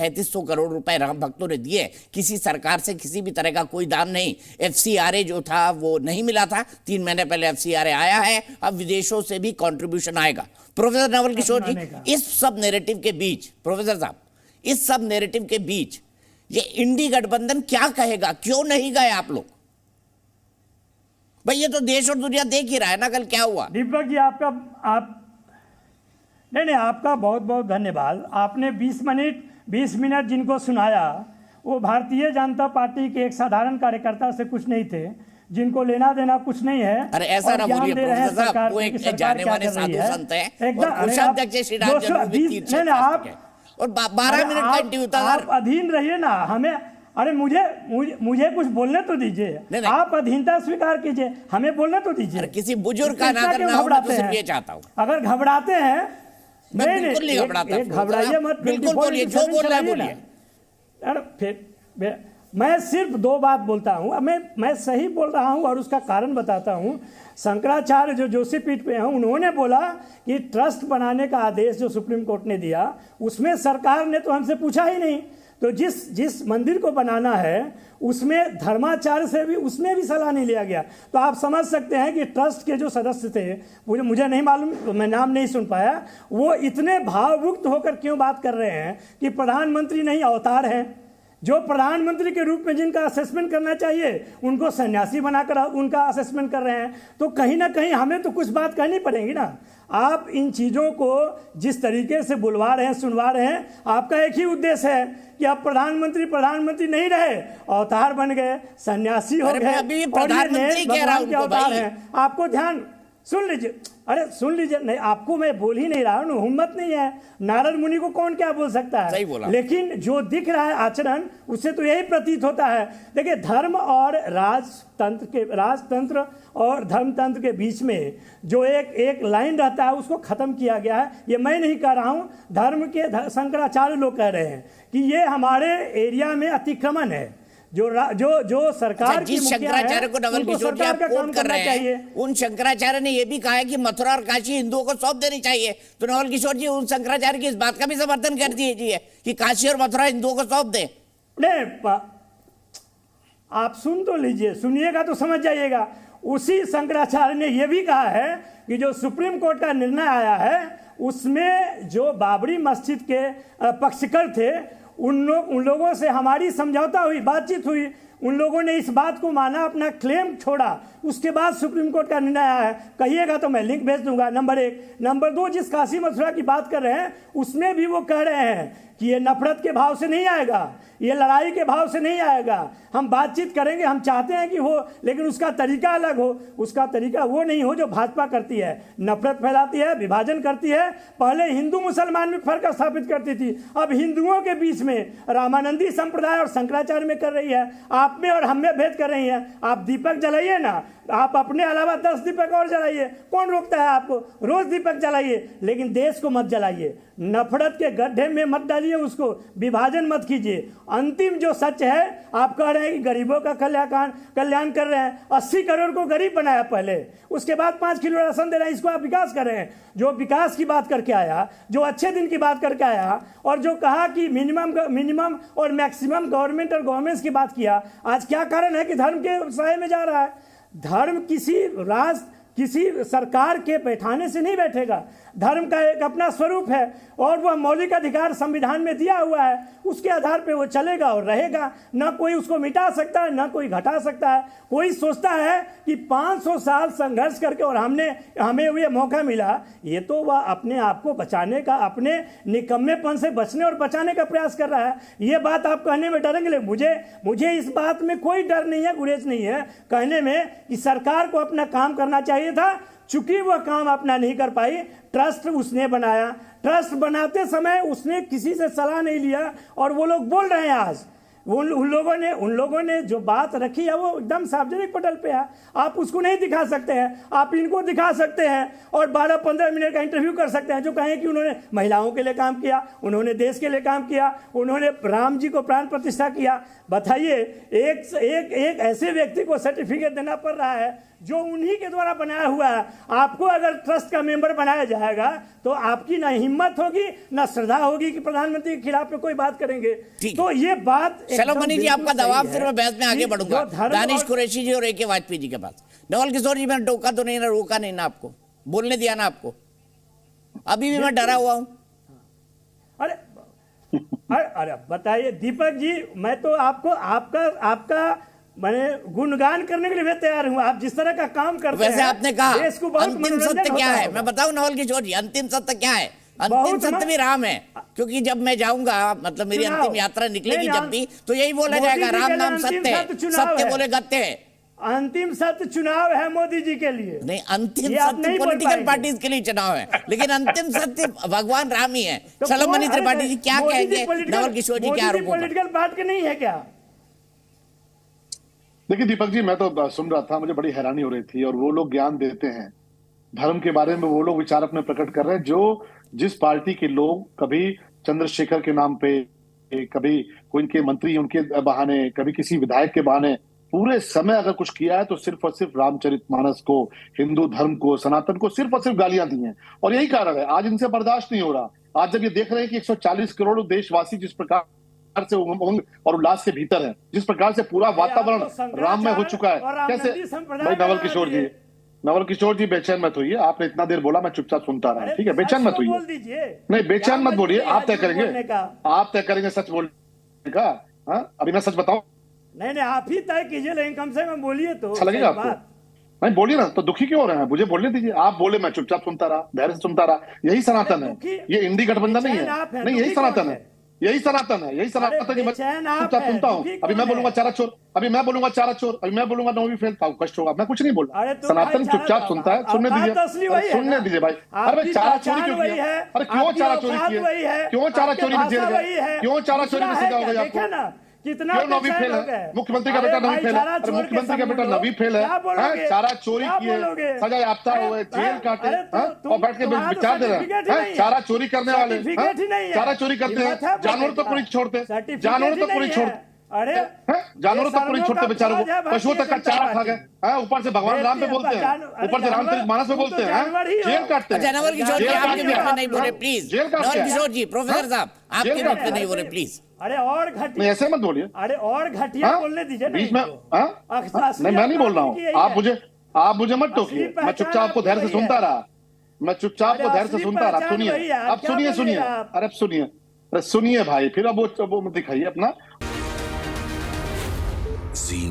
3300 करोड़ रुपए राम भक्तों ने दिए। किसी सरकार से किसी भी तरह का कोई दाम नहीं। FCRA जो था वो नहीं मिला था, 3 महीने पहले FCRA आया है, अब विदेशों से भी कंट्रीब्यूशन आएगा। प्रोफेसर नवल किशोर जी, इस सब नैरेटिव के बीच, प्रोफेसर साहब, इस सब नैरेटिव के बीच ये इंडी गठबंधन क्या कहेगा? क्यों नहीं गए आप लोग? भाई ये तो देश और दुनिया देख ही रहा है ना कल क्या हुआ। दीपक जी नहीं, आपका बहुत बहुत धन्यवाद। आपने 20 मिनट जिनको सुनाया वो भारतीय जनता पार्टी के एक साधारण कार्यकर्ता से कुछ नहीं थे, जिनको लेना देना कुछ नहीं है। अरे ऐसा ना बोलिए प्रोफेसर साहब, वो एक जाने माने साधु संत हैं और कोषाध्यक्ष श्री राम जन्मभूमि तीर्थ क्षेत्र और 12 मिनट का इंटरव्यू था। आप अधीन रहिए ना हमें। अरे मुझे कुछ बोलने तो दीजिए। आप अधीनता स्वीकार कीजिए, हमें बोलने तो दीजिए। किसी बुजुर्ग का नादर ना हो, तो सिर्फ ये चाहता हूँ। अगर घबराते हैं, बिल्कुल नहीं घबराता, घबराइए मत, बिल्कुल बोलिए, जो बोल रहे हैं बोलिए। अरे फिर मैं सिर्फ 2 बात बोलता हूँ, मैं सही बोल रहा हूँ और उसका कारण बताता हूँ। शंकराचार्य जो जोशी पीठ पे हैं, उन्होंने बोला कि ट्रस्ट बनाने का आदेश जो सुप्रीम कोर्ट ने दिया, उसमें सरकार ने तो हमसे पूछा ही नहीं। तो जिस मंदिर को बनाना है उसमें धर्माचार्य से भी, उसमें भी सलाह नहीं लिया गया। तो आप समझ सकते हैं कि ट्रस्ट के जो सदस्य थे, मुझे नहीं मालूम, मैं नाम नहीं सुन पाया, वो इतने भावुक्त होकर क्यों बात कर रहे हैं कि प्रधानमंत्री नहीं अवतार हैं। जो प्रधानमंत्री के रूप में जिनका असेसमेंट करना चाहिए उनको सन्यासी बनाकर उनका असेसमेंट कर रहे हैं। तो कहीं ना कहीं हमें तो कुछ बात कहनी पड़ेगी ना। आप इन चीज़ों को जिस तरीके से बुलवा रहे हैं, सुनवा रहे हैं, आपका एक ही उद्देश्य है कि आप प्रधानमंत्री नहीं रहे, अवतार बन गए, सन्यासी हो गए और ये भगवान के अवतार हैं। आपको ध्यान सुन लीजिए, अरे सुन लीजिए, नहीं आपको मैं बोल ही नहीं रहा हूँ, हिम्मत नहीं है। नारद मुनि को कौन क्या बोल सकता है? सही बोला। लेकिन जो दिख रहा है आचरण, उससे तो यही प्रतीत होता है। देखिए, धर्म और राजतंत्र और धर्मतंत्र के बीच में जो एक लाइन रहता है, उसको खत्म किया गया है। ये मैं नहीं कह रहा हूँ, धर्म के शंकराचार्य लोग कह रहे हैं कि ये हमारे एरिया में अतिक्रमण है। जो सरकार जिस शंकराचार्य को नवल किशोर जी आप कोट कर रहे हैं, उन शंकराचार्य ने यह भी कहा है कि मथुरा और काशी हिंदुओं को सौंप देनी चाहिए। तो नवल किशोर जी उन शंकराचार्य की इस बात का भी समर्थन कर दीजिए कि काशी और मथुरा हिंदुओं को सौंप दें। नहीं, आप सुन तो लीजिए, सुनिएगा तो समझ जाइएगा। उसी शंकराचार्य ने यह भी कहा है कि जो सुप्रीम कोर्ट का निर्णय आया है, उसमें जो बाबरी मस्जिद के पक्षकार थे, उन लोगों से हमारी समझौता हुई, बातचीत हुई। उन लोगों ने इस बात को माना, अपना क्लेम छोड़ा। उसके बाद सुप्रीम कोर्ट का निर्णय आया है। कहिएगा तो मैं लिंक भेज दूंगा, नंबर 1। नंबर 2, जिस काशी मथुरा की बात कर रहे हैं, उसमें भी वो कह रहे हैं कि ये नफरत के भाव से नहीं आएगा, ये लड़ाई के भाव से नहीं आएगा। हम बातचीत करेंगे, हम चाहते हैं कि हो, लेकिन उसका तरीका अलग हो। उसका तरीका वो नहीं हो जो भाजपा करती है, नफरत फैलाती है, विभाजन करती है। पहले हिंदू मुसलमान में फर्क स्थापित करती थी, अब हिंदुओं के बीच में रामानंदी संप्रदाय और शंकराचार्य में कर रही है। आप में और हम में भेद कर रही है। आप दीपक जलाइए ना, आप अपने अलावा 10 दीपक और जलाइए, कौन रोकता है आपको? रोज दीपक जलाइए, लेकिन देश को मत जलाइए। नफरत के गड्ढे में मत डालिए, उसको विभाजन मत कीजिए। अंतिम जो सच है, आप कह रहे हैं कि गरीबों का कल्याण कर रहे हैं। 80 करोड़ को गरीब बनाया पहले, उसके बाद 5 किलो राशन दे रहे हैं, इसको आप विकास कर रहे हैं। जो विकास की बात करके आया, जो अच्छे दिन की बात करके आया, और जो कहा कि मिनिमम और मैक्सिमम गवर्नमेंट और गवर्नेंस की बात किया, आज क्या कारण है कि धर्म के साये में जा रहा है? धर्म किसी सरकार के बैठाने से नहीं बैठेगा। धर्म का एक अपना स्वरूप है और वह मौलिक अधिकार संविधान में दिया हुआ है, उसके आधार पे वो चलेगा और रहेगा। ना कोई उसको मिटा सकता है, ना कोई घटा सकता है। कोई सोचता है कि 500 साल संघर्ष करके और हमें ये मौका मिला, ये तो वह अपने आप को बचाने का, अपने निकम्मेपन से बचने और बचाने का प्रयास कर रहा है। ये बात आप कहने में डरेंगे। मुझे इस बात में कोई डर नहीं है, गुरेज नहीं है कहने में कि सरकार को अपना काम करना चाहिए था, चूंकि वह काम अपना नहीं कर पाई। ट्रस्ट उसने बनाया, ट्रस्ट बनाते समय उसने किसी से सलाह नहीं लिया, और वो लोग बोल रहे हैं आज उन लोगों ने जो बात रखी है वो एकदम सार्वजनिक पटल पे है। आप उसको नहीं दिखा सकते हैं, आप इनको दिखा सकते हैं और 12-15 मिनट का इंटरव्यू कर सकते हैं जो कहें कि उन्होंने महिलाओं के लिए काम किया, उन्होंने देश के लिए काम किया, उन्होंने राम जी को प्राण प्रतिष्ठा किया। बताइए, एक ऐसे व्यक्ति को सर्टिफिकेट देना पड़ रहा है जो उन्हीं के द्वारा बनाया हुआ है। आपको अगर ट्रस्ट का मेंबर बनाया जाएगा तो आपकी ना हिम्मत होगी ना श्रद्धा होगी कि प्रधानमंत्री के खिलाफ में कोई बात करेंगे। तो ये बात चलो मनीष जी, आपका दबाव, फिर मैं बहस में आगे बढ़ूंगा दानिश कुरैशी जी और AK वाजपेयी जी के पास। नवल किशोर जी, मैंने टोका तो नहीं ना, रोका नहीं ना, आपको बोलने दिया ना आपको? अभी भी मैं डरा हुआ हूं। अरे बताइए दीपक जी, मैं तो आपको आपका मैंने गुणगान करने के लिए भी तैयार हूं। आप जिस तरह का काम करते हैं, वैसे आपने कहा अंतिम सत्य क्या है, मैं बताऊं नवल किशोर जी, अंतिम सत्य क्या है? अंतिम सत्य भी राम है, क्योंकि जब मैं जाऊंगा, मतलब मेरी अंतिम यात्रा निकलेगी जब भी, तो यही बोला जाएगा, राम नाम सत्य है, सत्य बोले गत्य है। अंतिम सत्य चुनाव है मोदी जी के लिए। नहीं, अंतिम सत्य पॉलिटिकल पार्टीज के लिए चुनाव है, लेकिन अंतिम सत्य भगवान राम ही है। चलो मनीष त्रिपाठी जी, क्या कहेंगे नवल किशोर जी के आरोपों पर? पॉलिटिकल पार्टी नहीं है क्या? देखिए दीपक जी, मैं तो सुन रहा था, मुझे बड़ी हैरानी हो रही थी। और वो लोग ज्ञान देते हैं धर्म के बारे में, वो लोग विचार अपने प्रकट कर रहे हैं, जो जिस पार्टी के लोग कभी चंद्रशेखर के नाम पे, कभी कोई इनके मंत्री उनके बहाने, कभी किसी विधायक के बहाने, पूरे समय अगर कुछ किया है तो सिर्फ और सिर्फ रामचरितमानस को, हिंदू धर्म को, सनातन को सिर्फ और सिर्फ गालियां दी हैं। और यही कारण है आज इनसे बर्दाश्त नहीं हो रहा। आज जब ये देख रहे हैं कि 140 करोड़ देशवासी जिस प्रकार से उमंग और उल्लास के भीतर है, जिस प्रकार से पूरा वातावरण राममय हो चुका है, कैसे? भाई नवल किशोर जी बेचैन मत होइए, आपने इतना देर बोला, मैं चुपचाप सुनता रहा, ठीक है? बेचैन मत होइए, नहीं बेचैन मत बोलिए, आप तय करेंगे, आप तय करेंगे सच बोलने का। अभी मैं सच बताऊं? नहीं, आप ही तय कीजिए, लेकिन कम से कम बोलिए तो अच्छा लगेगा आपको। नहीं बोलिए ना, तो दुखी क्यों हो रहे हैं? मुझे बोलने दीजिए। आप बोले, मैं चुपचाप सुनता रहा, धैर्य से सुनता रहा। यही सनातन है, ये इंडी गठबंधन नहीं है। नहीं, यही सनातन है, यही सनातन है, यही सनातन है। मैं चुपचाप सुनता हूँ। अभी मैं बोलूंगा चारा चोर, अभी मैं बोलूंगा चारा चोर, अभी मैं बोलूंगा नौवीं फेल, कष्ट होगा। मैं कुछ नहीं बोल रहा, सनातन चुपचाप सुनता है। सुनने दीजिए, सुनने दीजिए भाई। अरे चारा चोरी क्यों की है? अरे क्यों चारा चोरी की है? क्यों चारा चोरी में जेल गए? क्यों चारा चोरी में सजा होगा आपको? कितना नवी फेल है? मुख्यमंत्री का बेटा नवी फेल है? अरे मुख्यमंत्री का बेटा नवी फेल है, चारा चोरी किए, सजा याफ्ता हुए, जेल काटे, और बैठ के विचार दे रहे हैं। चारा चोरी करने वाले, चारा चोरी करते हैं, जानवर तो पूरी छोड़ते, जानवर तो पूरी छोड़ते, अरे जानवरों तक पूरी छोड़ते बेचारों को, पशुओं तक का चारा खा गए। ऊपर से भगवान राम पे बोलते हैं, ऊपर से रामचरितमानस पे बोलते हैं, जेल काटते हैं। नवल किशोर जी, आपके बीच में नहीं बोले प्लीज। नवल किशोर जी, प्रोफेसर साहब, आपके बीच में नहीं बोले प्लीज। अरे और घटिया, ऐसे मत बोलिए। अरे और घटिया बोलने दीजिए बीच में। नहीं, मैं नहीं बोल रहा हूँ, आप मुझे मत टोकिए। मैं चुपचाप आपको धैर्य से सुनता रहा, मैं चुपचाप को धैर्य से सुनता रहा। सुनिए, अब सुनिए, अरे सुनिए, अरे सुनिए भाई, फिर अब वो दिखाइए अपना। Zee